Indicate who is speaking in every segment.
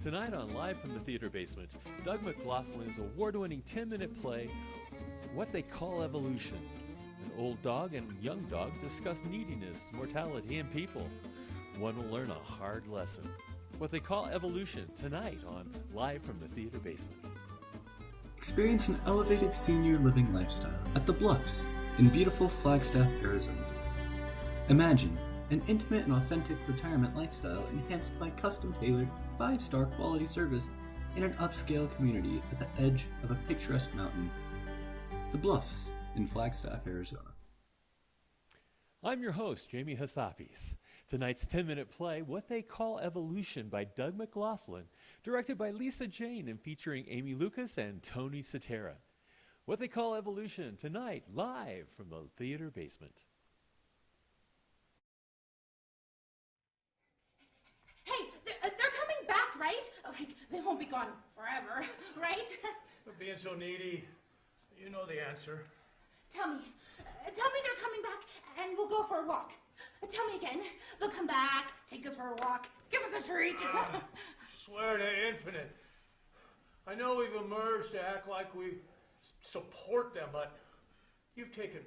Speaker 1: Tonight on Live from the Theater Basement, Doug McGlothlin's award-winning 10-minute play, What They Call Evolution. An old dog and young dog discuss neediness, mortality, and people. One will learn a hard lesson. What They Call Evolution, tonight on Live from the Theater Basement.
Speaker 2: Experience an elevated senior living lifestyle at The Bluffs in beautiful Flagstaff, Arizona. Imagine an intimate and authentic retirement lifestyle enhanced by custom-tailored 5-star quality service in an upscale community at the edge of a picturesque mountain. The Bluffs in Flagstaff, Arizona.
Speaker 1: I'm your host, Jamie Hassapis. Tonight's 10-minute play, What They Call Evolution by Doug McGlothlin, directed by Lisa Jayne and featuring Aimee Lucas and Tony Sutera. What They Call Evolution, tonight, live from the Theater Basement.
Speaker 3: They're coming back, right? Like, they won't be gone forever, right?
Speaker 4: For being so needy, you know the answer.
Speaker 3: Tell me they're coming back, and we'll go for a walk. Tell me again. They'll come back, take us for a walk, give us a treat.
Speaker 4: Swear to infinite. I know we've emerged to act like we support them, but you've taken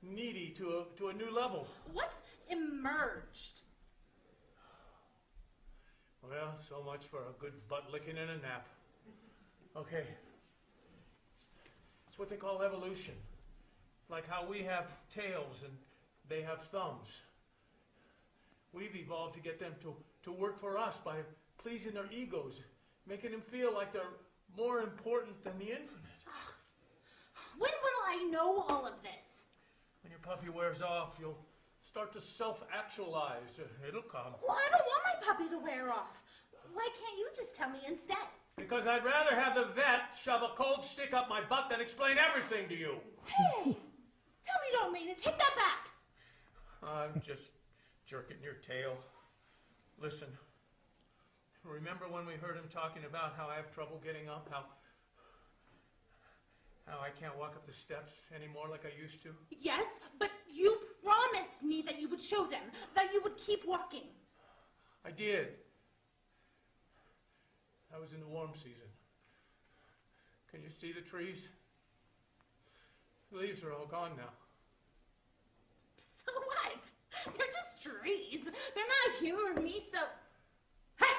Speaker 4: needy to a new level.
Speaker 3: What's emerged?
Speaker 4: Well, so much for a good butt licking and a nap. Okay. It's what they call evolution. Like how we have tails and they have thumbs. We've evolved to get them to work for us by pleasing their egos, making them feel like they're more important than the infinite.
Speaker 3: When will I know all of this?
Speaker 4: When your puppy wears off, you'll start to self-actualize. It'll come.
Speaker 3: Well, I don't want my puppy to wear off. Why can't you just tell me instead?
Speaker 4: Because I'd rather have the vet shove a cold stick up my butt than explain everything to you.
Speaker 3: Hey, tell me you don't mean it. Take that back.
Speaker 4: I'm just jerking your tail. Listen, remember when we heard him talking about how I have trouble getting up, how I can't walk up the steps anymore like I used to?
Speaker 3: Yes, but you promised me that you would show them, that you would keep walking.
Speaker 4: I did. I was in the warm season. Can you see the trees? The leaves are all gone now.
Speaker 3: So what? They're just trees. They're not humoring me, so... Hey!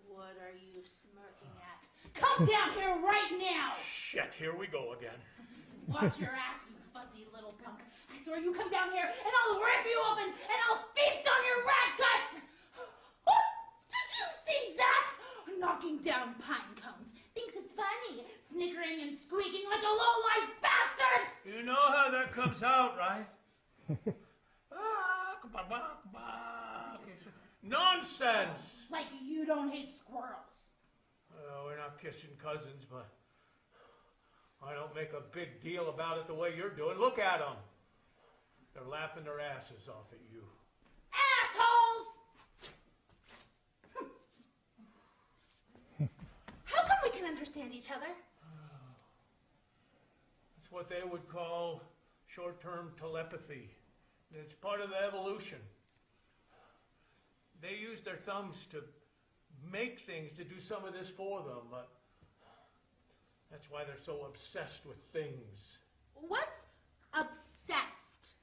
Speaker 3: What are you smirking at? Come down here right now!
Speaker 4: Shit, here we go again.
Speaker 3: Watch your ass, you fuzzy little punk. I swear you come down here and I'll rip you open and I'll feast on your rat guts! Oh, did you see that? Knocking down pine cones. Thinks it's funny. Snickering and squeaking like a low-life bastard!
Speaker 4: You know how that comes out, right? Nonsense!
Speaker 3: Like you don't hate squirrels.
Speaker 4: Well, we're not kissing cousins, but I don't make a big deal about it the way you're doing. Look at them. They're laughing their asses off at you.
Speaker 3: Assholes! How come we can understand each other?
Speaker 4: It's what they would call short-term telepathy. It's part of the evolution. They use their thumbs to make things, to do some of this for them, but that's why they're so obsessed with things.
Speaker 3: What's obsessed?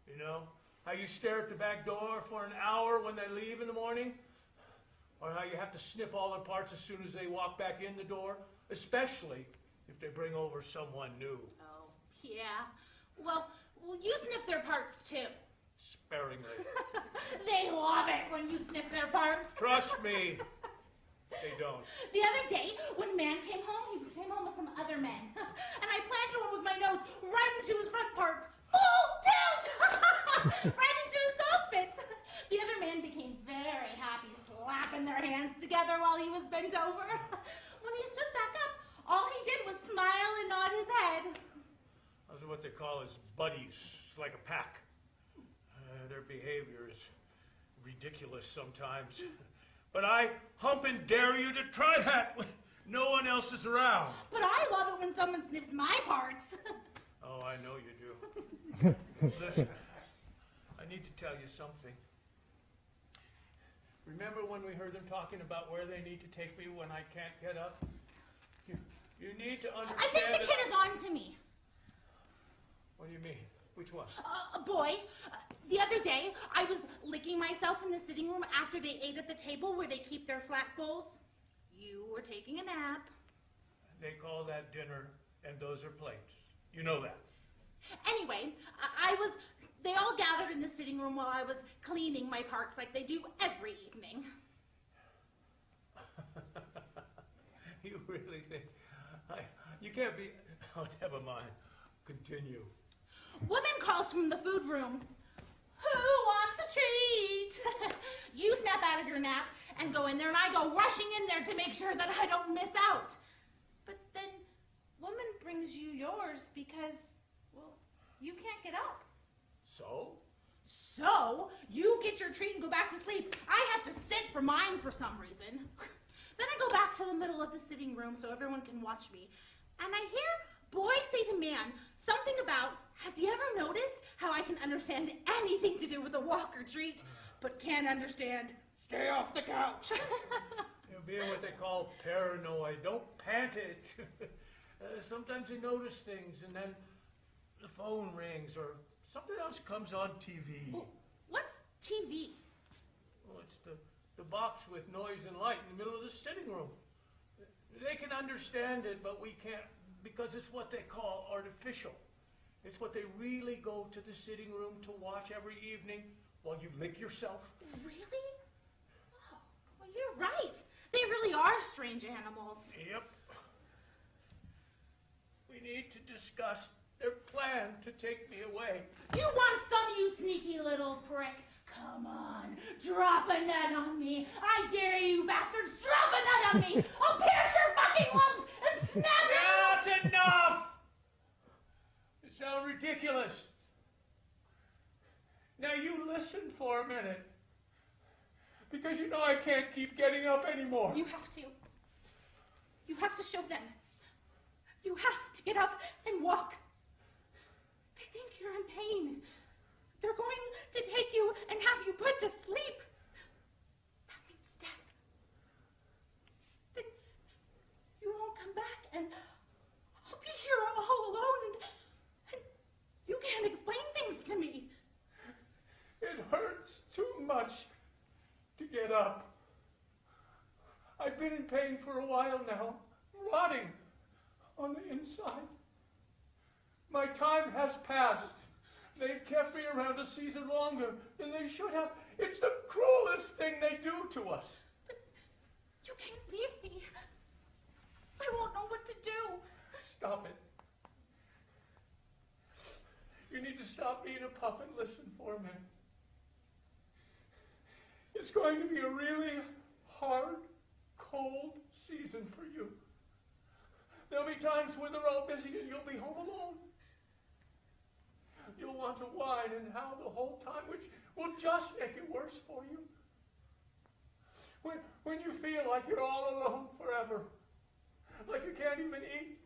Speaker 4: You know, how you stare at the back door for an hour when they leave in the morning? Or how you have to sniff all their parts as soon as they walk back in the door? Especially if they bring over someone new.
Speaker 3: Oh, yeah. Well, you sniff their parts too.
Speaker 4: Sparingly.
Speaker 3: They love it when you sniff their parts.
Speaker 4: Trust me, they don't.
Speaker 3: The other day, when man came home, he came home with some other men. And I planted one with my nose right into his front parts. Full tilt! Right into his soft bits. The other man became very happy, slapping their hands together while he was bent over. When he stood back up, all he did was smile and nod his head.
Speaker 4: Those are what they call as buddies. It's like a pack. Their behavior is ridiculous sometimes. But I hump and dare you to try that when no one else is around.
Speaker 3: But I love it when someone sniffs my parts.
Speaker 4: Oh, I know you do. Listen, I need to tell you something. Remember when we heard them talking about where they need to take me when I can't get up? You need to understand.
Speaker 3: I think the kid is on to me.
Speaker 4: What do you mean? Which one?
Speaker 3: Boy, the other day, I was licking myself in the sitting room after they ate at the table where they keep their flat bowls. You were taking a nap.
Speaker 4: They call that dinner, and those are plates. You know that.
Speaker 3: Anyway, they all gathered in the sitting room while I was cleaning my parts like they do every evening.
Speaker 4: You really think... you can't be... Oh, never mind. Continue.
Speaker 3: Woman calls from the food room. Who wants a treat? You snap out of your nap and go in there, and I go rushing in there to make sure that I don't miss out. But then woman brings you yours because, well, you can't get up.
Speaker 4: So?
Speaker 3: So, you get your treat and go back to sleep. I have to sit for mine for some reason. Then I go back to the middle of the sitting room so everyone can watch me. And I hear boy say to man something about, has he ever noticed how I can understand anything to do with a walk or treat, but can't understand, stay off the couch.
Speaker 4: You're being what they call paranoid. Don't pant it. Sometimes you notice things, and then the phone rings, or something else comes on TV.
Speaker 3: Well, what's TV?
Speaker 4: Well, it's the box with noise and light in the middle of the sitting room. They can understand it, but we can't, because it's what they call artificial. It's what they really go to the sitting room to watch every evening while you lick yourself.
Speaker 3: Really? Oh, well, you're right. They really are strange animals.
Speaker 4: Yep. We need to discuss their plan to take me away.
Speaker 3: You want some, you sneaky little prick? Come on, drop a nut on me. I dare you, bastards, drop a nut on me. I'll pierce your fucking lungs and snap you.
Speaker 4: That's enough! You sound ridiculous. Now you listen for a minute. Because you know I can't keep getting up anymore.
Speaker 3: You have to. You have to show them. You have to get up and walk. They think you're in pain. They're going to take you and have you put to sleep. That means death. Then you won't come back, and I'll be here all alone, and you can't explain things to me.
Speaker 4: It hurts too much to get up. I've been in pain for a while now, rotting on the inside. My time has passed. They've kept me around a season longer than they should have. It's the cruelest thing they do to us.
Speaker 3: But you can't leave me. I won't know what to do.
Speaker 4: Stop it. You need to stop being a pup and listen for a minute. It's going to be a really hard, cold season for you. There'll be times when they're all busy and you'll be home alone. You'll want to whine and howl the whole time, which will just make it worse for you. When you feel like you're all alone forever, like you can't even eat,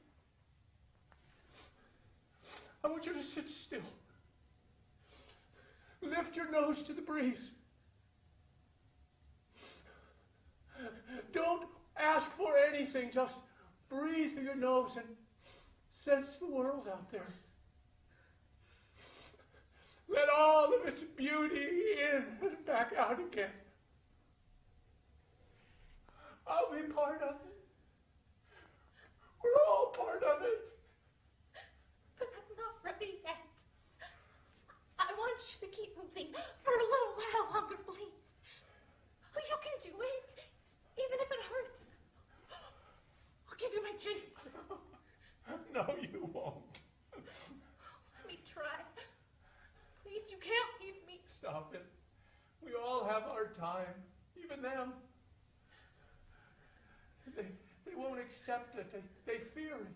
Speaker 4: I want you to sit still. Lift your nose to the breeze. Don't ask for anything, just breathe through your nose and sense the world out there. Let all of its beauty in and back out again. I'll be part of it. We're all part of it.
Speaker 3: But I'm not ready yet. I want you to keep moving for a little while longer, please. Oh, you can do it, even if it hurts. I'll give you my treats.
Speaker 4: No, you won't.
Speaker 3: Let me try. Please, you can't leave me.
Speaker 4: Stop it. We all have our time, even them. They won't accept it. They fear it.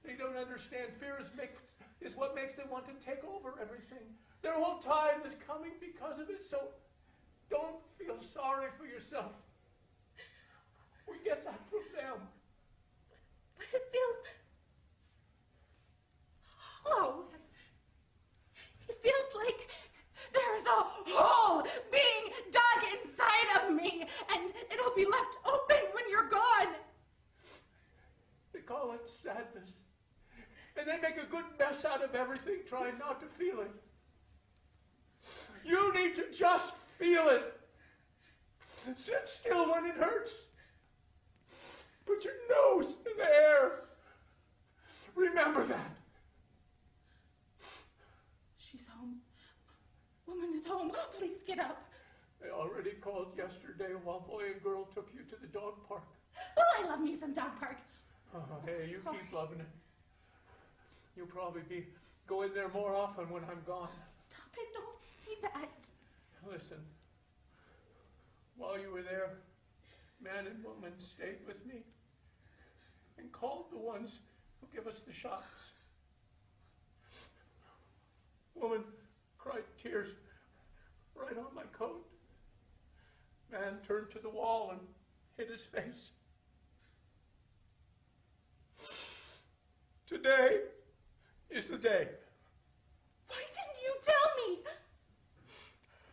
Speaker 4: They don't understand. Fear is what makes them want to take over everything. Their whole time is coming because of it, so don't feel sorry for yourself. We get that from them.
Speaker 3: But it feels hollow. It feels like there's a hole being dug inside of me.
Speaker 4: of everything trying not to feel it. You need to just feel it. Sit still when it hurts. Put your nose in the air. Remember that.
Speaker 3: She's home. Woman is home. Please get up.
Speaker 4: I already called yesterday while boy and girl took you to the dog park.
Speaker 3: Oh, I love me some dog park.
Speaker 4: Oh, hey, you
Speaker 3: Sorry.
Speaker 4: keep loving it. You'll probably be going there more often when I'm gone.
Speaker 3: Stop it. Don't say that.
Speaker 4: Listen, while you were there, man and woman stayed with me and called the ones who give us the shots. Woman cried tears right on my coat. Man turned to the wall and hid his face. Today is the day.
Speaker 3: Why didn't you tell me?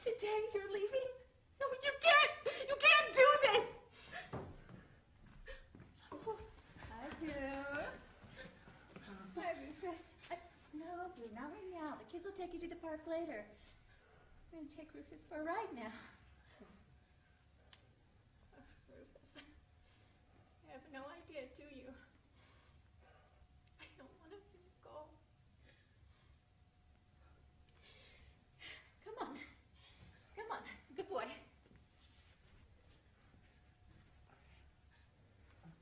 Speaker 3: Today you're leaving? No, you can't. You can't do this. Oh, hi, Blue. Hi, Rufus. No, Blue, not right now. The kids will take you to the park later. I'm going to take Rufus for a ride now. Rufus, you have no idea, do you? I don't want to see you go. Come on. Come on. Good boy.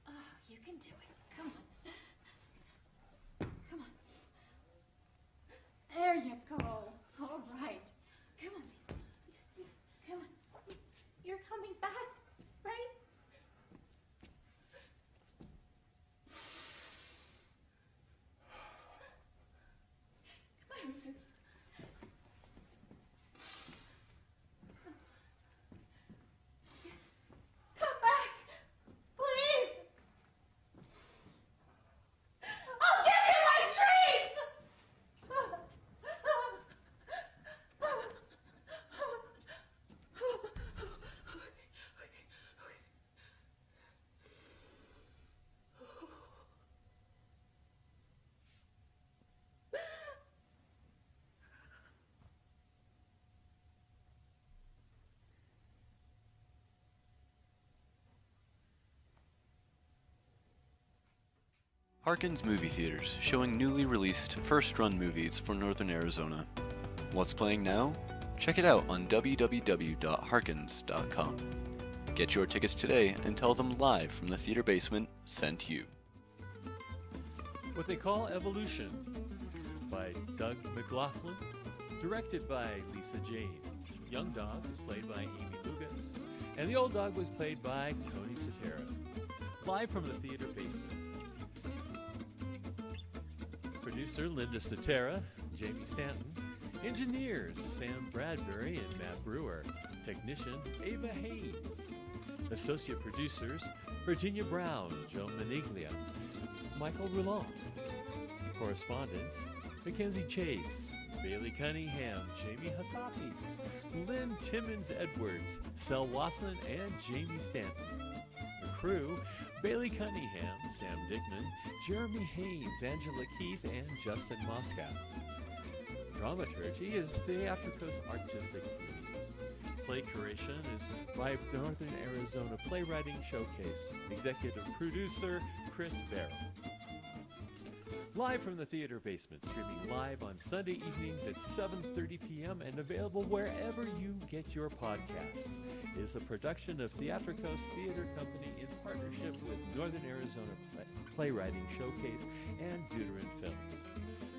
Speaker 3: Oh, you can do it. Come on. Come on. There you go. All right. Come on. Come on. You're coming back, right? Come on, Rufus. Come back, please. I'll give you my treats.
Speaker 5: Harkins Movie Theaters, showing newly released first-run movies for Northern Arizona. What's playing now? Check it out on www.harkins.com. Get your tickets today and tell them live from the theater basement sent you.
Speaker 1: What They Call Evolution by Doug McGlothlin, directed by Lisa Jayne. Young Dog was played by Aimee Lucas, and the Old Dog was played by Tony Sutera. Live from the theater basement. Producer Linda Sutera, Jamie Stanton. Engineers Sam Bradbury and Matt Brewer. Technician Ava Haynes. Associate producers Virginia Brown, Joe Maniglia, Michael Roulon. Correspondents Mackenzie Chase, Bailey Cunningham, Jamie Hassapis, Lynn Timmons Edwards, Sel Wasson, and Jamie Stanton. The crew Bailey Cunningham, Sam Dickman, Jeremy Haynes, Angela Keith, and Justin Moscow. Dramaturgy is Theatrikos Artistic Committee. Play curation is by Northern Arizona Playwriting Showcase. Executive producer Chris Barrow. Live from the theater basement, streaming live on Sunday evenings at 7:30 p.m. and available wherever you get your podcasts, is a production of Theatrikos Theatre Company in partnership with Northern Arizona Playwriting Showcase and Deuteron Films.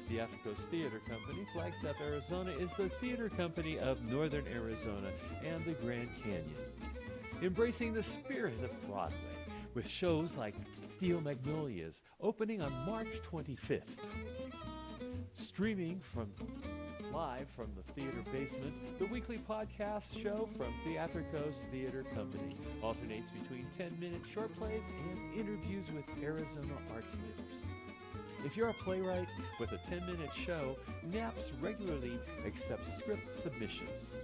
Speaker 1: Theatrikos Theatre Company, Flagstaff, Arizona, is the theater company of Northern Arizona and the Grand Canyon. Embracing the spirit of Broadway, with shows like Steel Magnolias opening on March 25th. Streaming live from the theater basement, the weekly podcast show from Theatrikos Theatre Company alternates between 10-minute short plays and interviews with Arizona arts leaders. If you're a playwright with a 10-minute show, NAPS regularly accepts script submissions.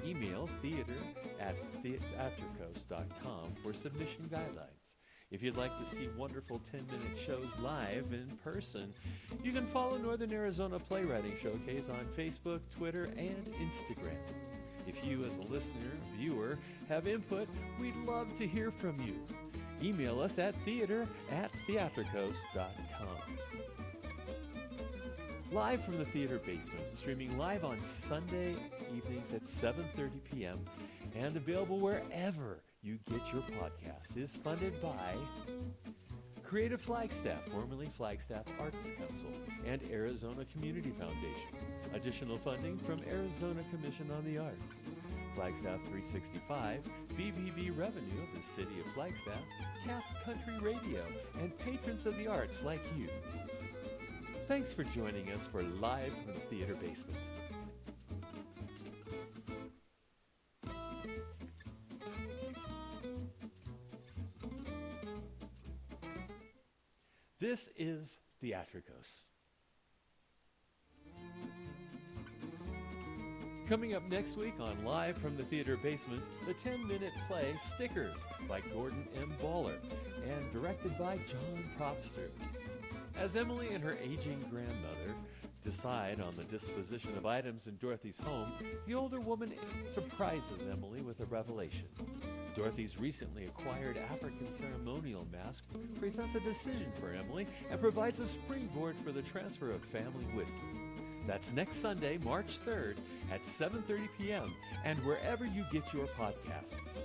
Speaker 1: Email theater@theatrikos.com for submission guidelines. If you'd like to see wonderful 10-minute shows live in person, you can follow Northern Arizona Playwriting Showcase on Facebook, Twitter, and Instagram. If you, as a listener, viewer, have input, we'd love to hear from you. Email us at theater@theatrikos.com. Live from the Theater Basement, streaming live on Sunday evenings at 7:30 p.m. and available wherever you get your podcast, is funded by Creative Flagstaff, formerly Flagstaff Arts Council, and Arizona Community Foundation. Additional funding from Arizona Commission on the Arts. Flagstaff 365, BBB revenue of the City of Flagstaff, Cath Country Radio, and patrons of the arts like you. Thanks for joining us for Live from the Theater Basement. This is Theatrikos. Coming up next week on Live from the Theater Basement, the 10-minute play Stickers by Gordon M. Baller and directed by John Propster. As Emily and her aging grandmother decide on the disposition of items in Dorothy's home, the older woman surprises Emily with a revelation. Dorothy's recently acquired African ceremonial mask presents a decision for Emily and provides a springboard for the transfer of family wisdom. That's next Sunday, March 3rd at 7:30 p.m. and wherever you get your podcasts.